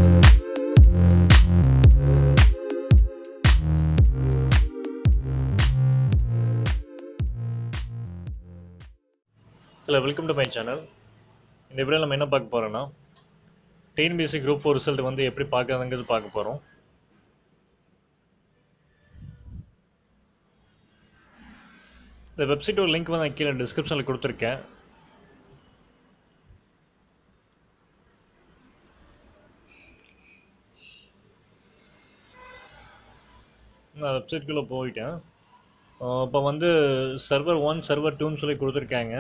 Hello, welcome to my channel. இந்த வீடியோவில் நம்ம என்ன பார்க்க போகிறோன்னா டிஎன்பிஎஸ்சி குரூப் 4 ரிசல்ட் வந்து எப்படி பார்க்குறதுங்கிறது பார்க்க போகிறோம். இந்த வெப்சைட்டோட லிங்க் வந்து நான் கீழே டிஸ்கிரிப்ஷனில் கொடுத்துருக்கேன். நான் வெப்சைட்குள்ளே போயிட்டேன். இப்போ வந்து சர்வர் 1 சர்வர் 2ன்னு சொல்லி கொடுத்துருக்காங்க.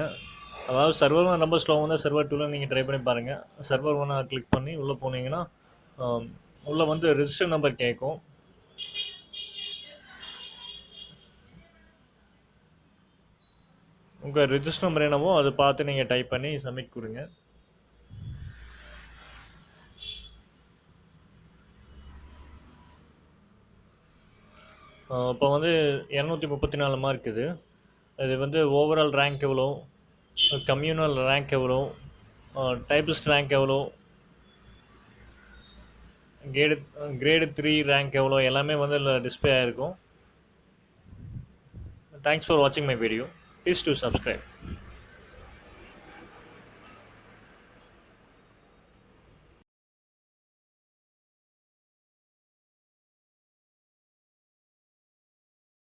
அதாவது சர்வர் 1 ரொம்ப ஸ்லோவாக இருந்தால் சர்வர் 2ல நீங்கள் ட்ரை பண்ணி பாருங்கள். சர்வர் 1 கிளிக் பண்ணி உள்ளே போனீங்கன்னா உள்ளே வந்து ரெஜிஸ்டர் நம்பர் கேட்கும். உங்கள் ரெஜிஸ்டர் நம்பர் என்னவோ அதை பார்த்து நீங்கள் டைப் பண்ணி சப்மிட் கொடுங்க. இப்போ வந்து 234 மார்க் இது. இது வந்து ஓவரால் ரேங்க் எவ்வளோ, கம்யூனல் ரேங்க் எவ்வளோ, டைபிஸ்ட் ரேங்க் எவ்வளோ, கிரேடு 3 ரேங்க் எவ்வளோ எல்லாமே வந்து இதில் டிஸ்பிளே ஆகிருக்கும். தேங்க்ஸ் ஃபார் வாட்சிங் my video. Please to subscribe.